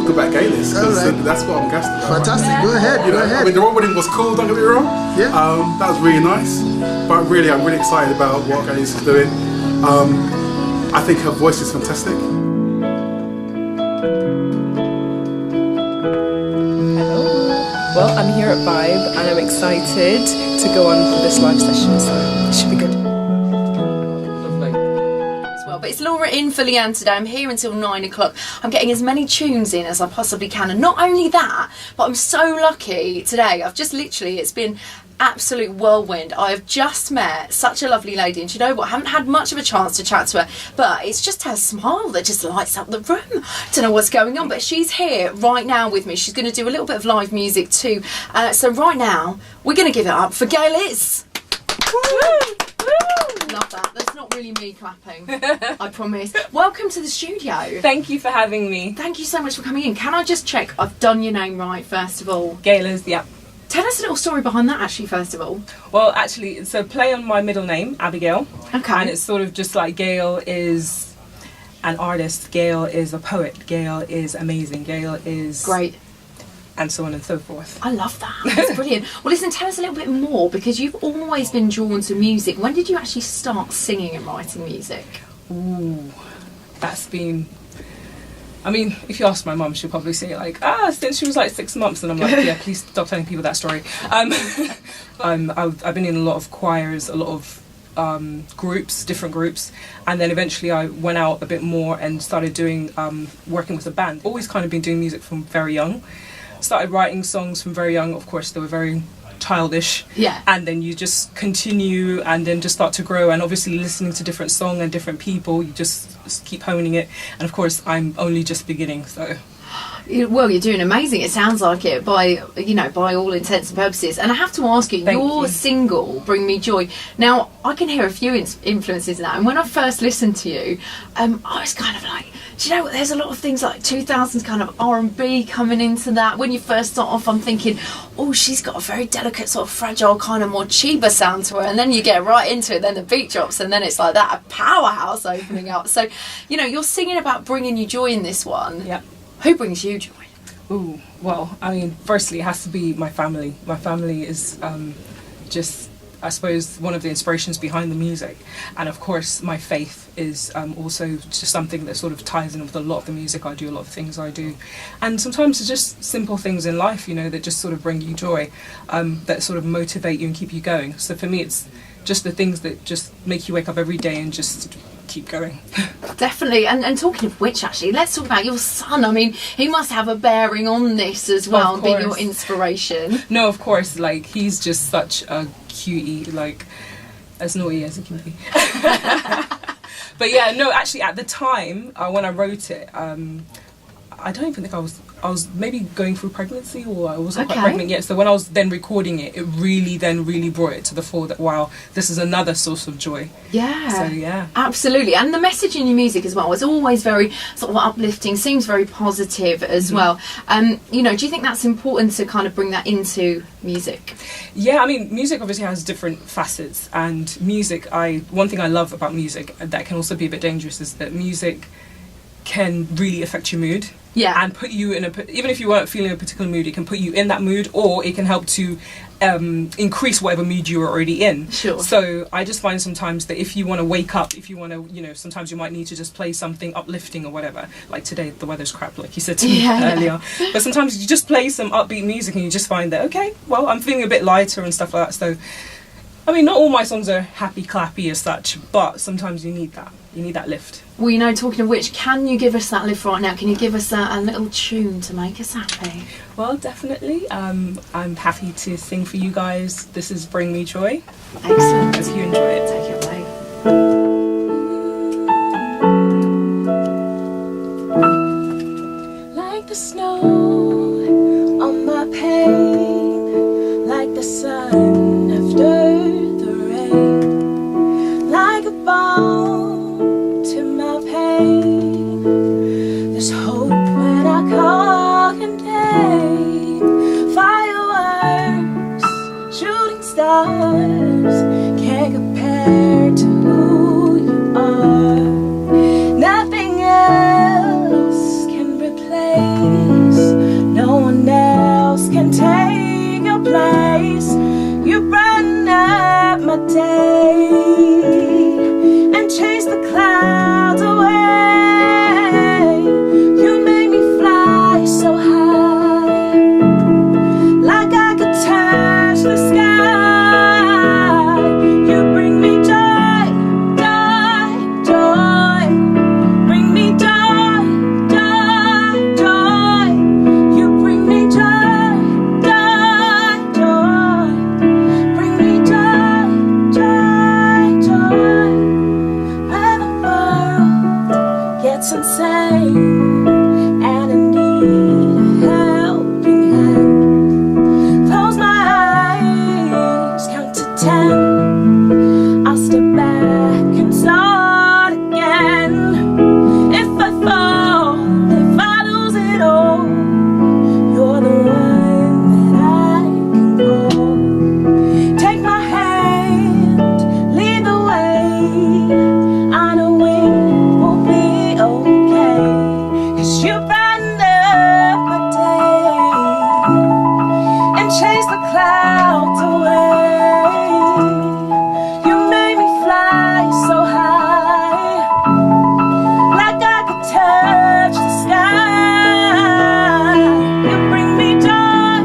talk about Gayleis, because that's what I'm gassed about. Fantastic, right? go ahead, You know, go ahead. I mean, the royal wedding was cool, don't get me wrong. Yeah. That was really nice. But really, I'm really excited about what Gayleis is doing. I think her voice is fantastic. Well, I'm here at Vibe and I'm excited to go on for this live session, so it should be good. But it's Laura in for Leanne today. I'm here until 9 o'clock. I'm getting as many tunes in as I possibly can, and not only that, but I'm so lucky today. I've just literally, it's been absolute whirlwind. I've just met such a lovely lady, and you know what, I haven't had much of a chance to chat to her, but it's just her smile that just lights up the room. Don't know what's going on, but she's here right now with me. She's going to do a little bit of live music too. So right now we're going to give it up for Gayleis. Love that. That's not really me clapping, I promise. Welcome to the studio. Thank you for having me. Thank you so much for coming in. Can I just check I've done your name right first of all? Gayleis, yeah. Tell us a little story behind that actually first of all. Well, actually, it's a play on my middle name, Abigail. Okay. And it's sort of just like Gail is an artist, Gail is a poet, Gail is amazing, Gail is... Great. And so on and so forth. I love that. That's brilliant. Well, listen, tell us a little bit more, because you've always been drawn to music. When did you actually start singing and writing music? Ooh, that's been... I mean, if you ask my mum, she'll probably say like, since she was like 6 months, and I'm like, yeah, please stop telling people that story. I've been in a lot of choirs, a lot of groups, different groups, and then eventually I went out a bit more and started doing working with a band. Always kind of been doing music from very young. Started writing songs from very young. Of course, they were very childish, yeah, and then you just continue and then just start to grow, and obviously listening to different song and different people, you just keep honing it, and of course I'm only just beginning, so... Well, you're doing amazing. It sounds like it by all intents and purposes. And I have to ask you, your single, Bring Me Joy. Now, I can hear a few influences in that. And when I first listened to you, I was kind of like, do you know what? There's a lot of things like 2000s kind of R&B coming into that. When you first start off, I'm thinking, oh, she's got a very delicate, sort of fragile, kind of more Chiba sound to her. And then you get right into it, then the beat drops, and then it's like that, a powerhouse opening up. So, you're singing about bringing you joy in this one. Yeah. Who brings you joy? Ooh, well, I mean, firstly, it has to be my family. My family is just, I suppose, one of the inspirations behind the music. And of course, my faith is also just something that sort of ties in with a lot of the music I do, a lot of things I do. And sometimes it's just simple things in life, that just sort of bring you joy, that sort of motivate you and keep you going. So for me, it's just the things that just make you wake up every day and just keep going. Definitely. And talking of which, actually, let's talk about your son. I mean, he must have a bearing on this as well, and being your inspiration. No, of course, like, he's just such a cutie, like, as naughty as he can be. But yeah, no, actually, at the time, when I wrote it, I don't even think I was maybe going through pregnancy, or I wasn't quite pregnant yet. So when I was then recording it, it really brought it to the fore that, wow, this is another source of joy. Yeah. So yeah. Absolutely. And the message in your music as well is always very sort of uplifting, seems very positive as well. Do you think that's important to kind of bring that into music? Yeah, I mean, music obviously has different facets, and music, one thing I love about music that can also be a bit dangerous is that music can really affect your mood. Yeah. And put you in even if you weren't feeling a particular mood, it can put you in that mood, or it can help to increase whatever mood you were already in. Sure. So I just find sometimes that if you want to wake up, if you want to, sometimes you might need to just play something uplifting or whatever. Like today, the weather's crap, like you said to me earlier. But sometimes you just play some upbeat music and you just find that, okay, well, I'm feeling a bit lighter and stuff like that. So, I mean, not all my songs are happy clappy as such, but sometimes you need that. You need that lift. Well, talking of which, can you give us that lift right now? Can you give us a little tune to make us happy? Well, definitely. I'm happy to sing for you guys. This is Bring Me Joy. Excellent. Hope you enjoy it. Take it away. Like the snow on my pain, like the sun after the rain, like a balm to my pain. There's hope when I call your name. Fireworks, shooting stars, can't compare to who you are. Nothing else can replace pretend. I'll step back and start again. If I fall, if I lose it all, you're the one that I can call. Take my hand, lead the way. I know it will be okay, 'cause you brighten up my day and chase the clouds away. You made me fly so high, like I could touch the sky. You bring me joy,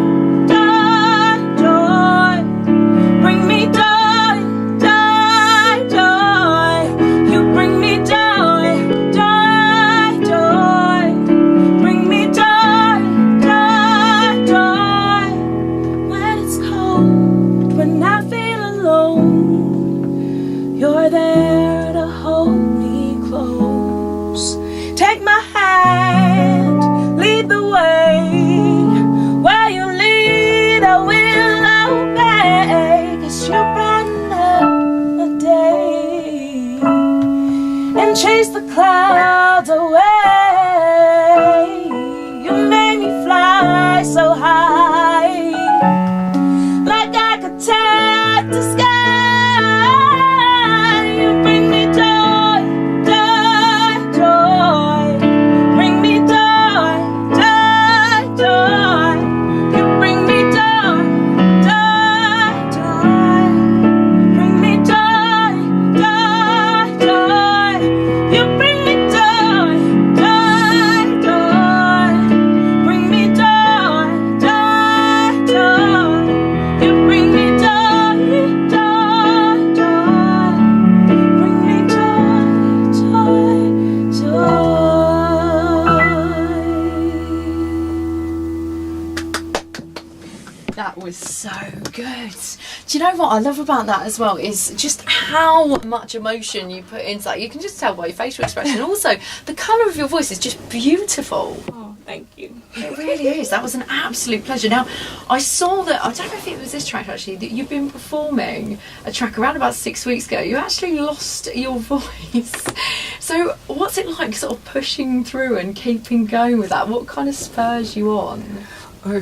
joy, joy. Bring me joy, joy, joy. You bring me joy, joy, joy. Bring me joy, joy, joy. When it's cold, when I feel alone, you're there to hold me close. Take my hand, lead the way. Where you lead, I will obey. 'Cause you brighten up the day and chase the clouds away. You made me fly so high, like I could touch the sky. You bring me joy, joy, joy. Bring me joy, joy, joy. You bring me joy, joy, joy. Bring me joy, joy, joy. You bring me joy, joy, joy. Bring me joy, joy, joy. You bring me joy, joy, joy. Bring me joy, joy, joy. That was so good. Do you know what I love about that as well is just how much emotion you put into that. You can just tell by your facial expression. Also, the colour of your voice is just beautiful. Oh, thank you. It really is. That was an absolute pleasure. Now, I saw that, I don't know if it was this track actually, that you've been performing a track around about 6 weeks ago. You actually lost your voice. So what's it like sort of pushing through and keeping going with that? What kind of spurs you on? Oh,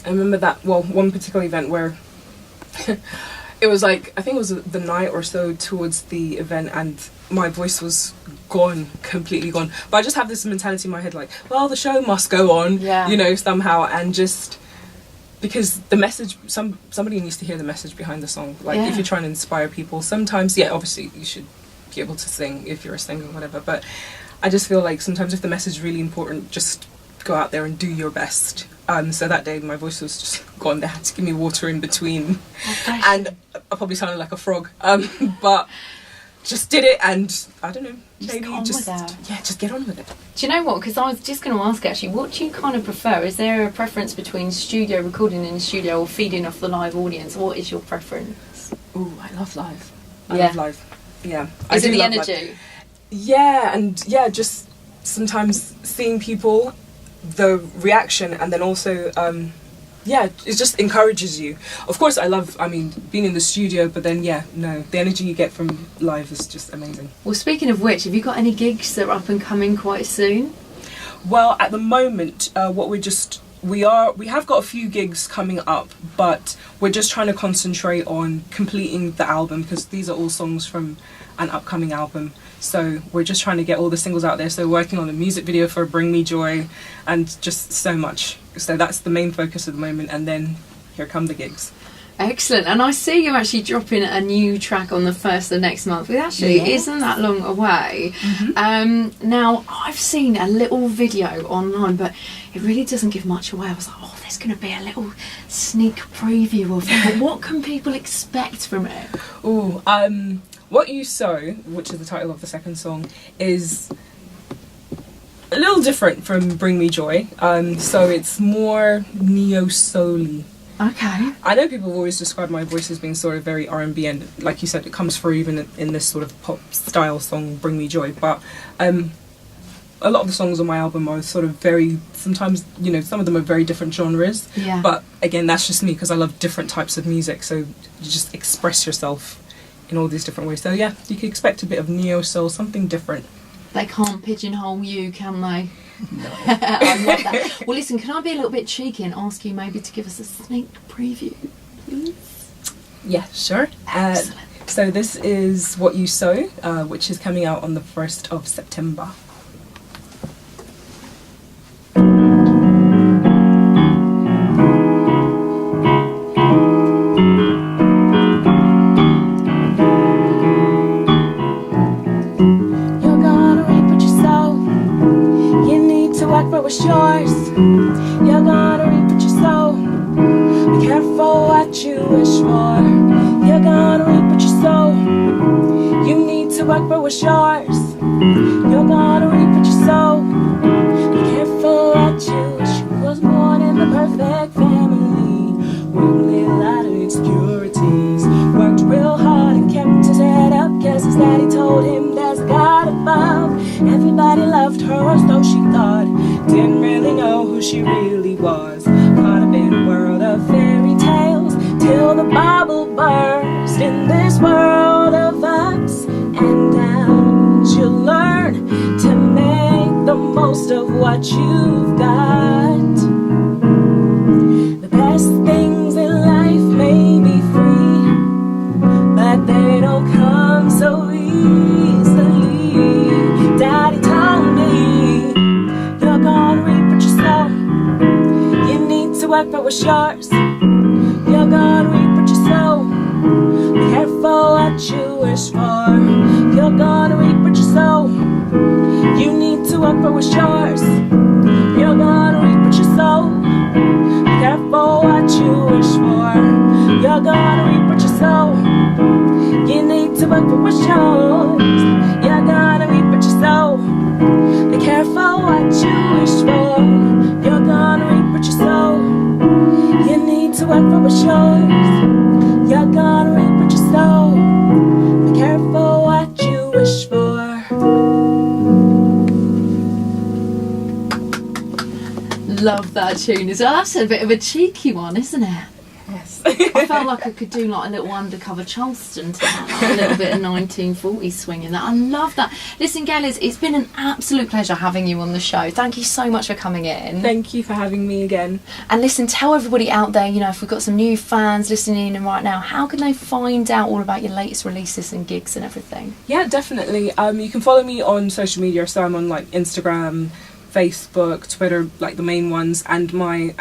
I remember that, well, one particular event where it was like, I think it was the night or so towards the event, and my voice was gone, completely gone. But I just have this mentality in my head like, well, the show must go on, Yeah. you know, somehow, and just because the message, somebody needs to hear the message behind the song. Like, Yeah. if you're trying to inspire people, sometimes, yeah, obviously you should be able to sing if you're a singer or whatever, but I just feel like sometimes if the message is really important, just go out there and do your best. So that day my voice was just gone. They had to give me water in between, and I probably sounded like a frog, but just did it, and I don't know, maybe got on just with it. yeah, just get on with it. Do you know what? Because I was just going to ask actually, what do you kind of prefer? Is there a preference between studio recording in the studio or feeding off the live audience? What is your preference? Ooh, I love live. I Yeah. love live. Yeah. Is it do the love live. energy? Yeah, and yeah, just sometimes seeing people, the reaction, and then also yeah, it just encourages you. Of course, I mean, being in the studio, but then yeah, no, the energy you get from live is just amazing. Well, speaking of which, have you got any gigs that are up and coming quite soon? Well, at the moment, we have got a few gigs coming up, but we're just trying to concentrate on completing the album, because these are all songs from an upcoming album. So we're just trying to get all the singles out there. So working on the music video for Bring Me Joy, and just so much. So that's the main focus at the moment, and then here come the gigs. Excellent. And I see you're actually dropping a new track on the 1st of next month, which actually isn't that long away. Mm-hmm. Now, I've seen a little video online, but it really doesn't give much away. I was like, oh, there's going to be a little sneak preview of it. But what can people expect from it? Ooh, What You Sow, which is the title of the second song, is a little different from Bring Me Joy. So it's more neo-soul-y. Okay. I know people have always described my voice as being sort of very R&B, and like you said, it comes through even in this sort of pop style song, Bring Me Joy. But a lot of the songs on my album are sort of very, sometimes, you know, some of them are very different genres. Yeah. But again, that's just me because I love different types of music. So you just express yourself in all these different ways. So yeah, you can expect a bit of neo soul, something different. They can't pigeonhole you, can they? No. I love that. Well, listen, can I be a little bit cheeky and ask you maybe to give us a sneak preview, please? Yeah, sure. Excellent. So this is What You Sow, which is coming out on the 1st of September. Was yours. You're gonna reap what you sow. Be careful what you wish for. You're gonna reap what you sow. You need to work for what's yours. You're gonna reap what you sow. Be careful what you wish. You was born in the perfect family. Worked a lot of insecurities. Worked real hard and kept his head up, cause his daddy told him there's a God above. Everybody loved her as though she thought. Didn't really know who she really was. Caught up in a world of fairy tales till the bubble burst. In this world of ups and downs, you'll learn to make the most of what you've got. The best things in life may be free, but they don't come so easily. Daddy told me, you're gonna reap what you sow. You need to work for what's yours. You're gonna reap what you sow. Be careful what you wish for. You're gonna reap what you sow. You need to work for what's yours. You're gonna reap what you sow. Be careful what you wish for. You're gonna reap what you sow. You need to work for what's yours. You're gonna reap what you sow. Be careful what you wish for. You're gonna reap what you sow. You need to work for what's yours. You're gonna reap what you sow. Be careful what you wish for. Love that tune as well. That's a bit of a cheeky one, isn't it? Yes. I felt like I could do like a little undercover Charleston to that, like a little bit of 1940s swing in that. I love that. Listen, Gayleis, it's been an absolute pleasure having you on the show. Thank you so much for coming in. Thank you for having me again. And listen, tell everybody out there, you know, if we've got some new fans listening in right now, how can they find out all about your latest releases and gigs and everything? Yeah, definitely. You can follow me on social media. So I'm on like Instagram, Facebook, Twitter, like the main ones, and my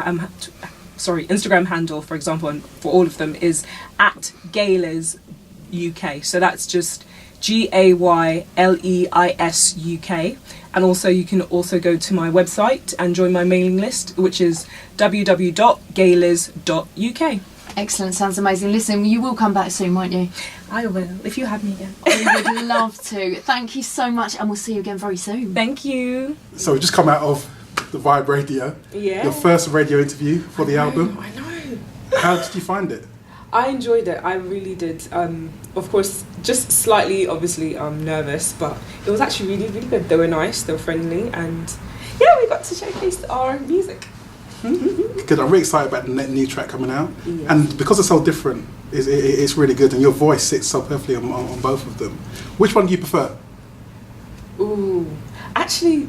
Instagram handle, for example, and for all of them is at Gayleis UK. So that's just GAYLEIS UK. And also you can also go to my website and join my mailing list, which is www.gayleis.uk. Excellent, sounds amazing. Listen, you will come back soon, won't you? I will, if you have me again. I would love to. Thank you so much, and we'll see you again very soon. Thank you. So we just come out of the Vibe Radio. Yeah. Your first radio interview for the album. I know. How did you find it? I enjoyed it. I really did. Of course, just slightly, obviously, nervous, but it was actually really, really good. They were nice. They were friendly, and yeah, we got to showcase our music. Because I'm really excited about the new track coming out, Yes. and because it's so different, it's really good, and your voice sits so perfectly on both of them. Which one do you prefer? Ooh, actually,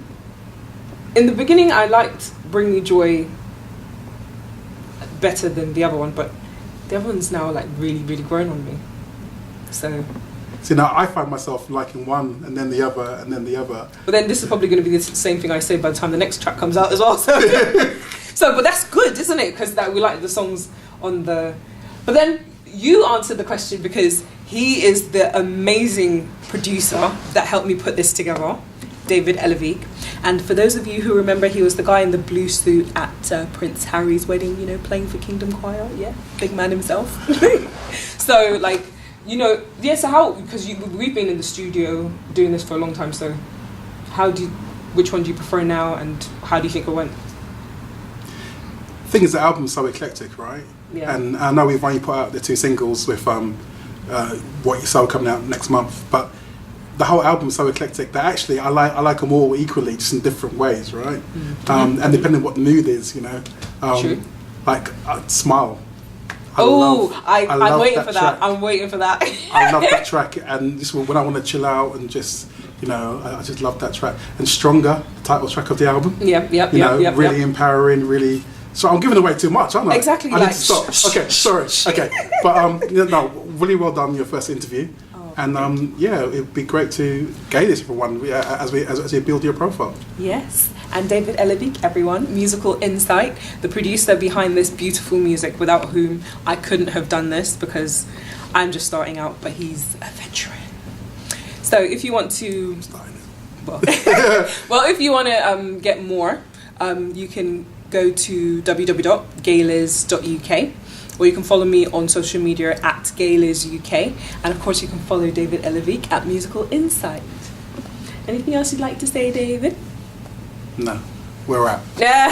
in the beginning, I liked "Bring Me Joy" better than the other one, but the other one's now like really, really grown on me. So. See, now I find myself liking one, and then the other, and then the other. But then this is probably going to be the same thing I say by the time the next track comes out as well. So, but that's good, isn't it? Because that we like the songs on the. But then you answered the question because he is the amazing producer that helped me put this together, David Elevik. And for those of you who remember, he was the guy in the blue suit at Prince Harry's wedding, you know, playing for Kingdom Choir. Yeah, big man himself. So, like, you know, yeah, so how, because we've been in the studio doing this for a long time, so which one do you prefer now, and how do you think it went? The thing is, the album's so eclectic, right? Yeah. And I know we've only put out the 2 singles with What You Sow coming out next month, but the whole album's so eclectic that actually I like them all equally, just in different ways, right? And depending on what the mood is, you know. True. Like Smile. I'm waiting for that. I'm waiting for that. I love that track, and just when I want to chill out and just, you know, I just love that track. And Stronger, the title track of the album. Really empowering, really. So I'm giving away too much, aren't I? Exactly. I need to stop. Okay, sorry. Okay, but no, really well done your first interview. And yeah, it'd be great to Gayleis everyone as we build your profile. Yes, and David Elevik, everyone, Musical Insight, the producer behind this beautiful music, without whom I couldn't have done this because I'm just starting out, but he's a veteran. So if you want to, well, if you want to get more, you can go to www.gayleis.uk. or you can follow me on social media at Gayleis UK, and of course you can follow David Elevik at Musical Insight. Anything else you'd like to say, David? No, we're out. Yeah.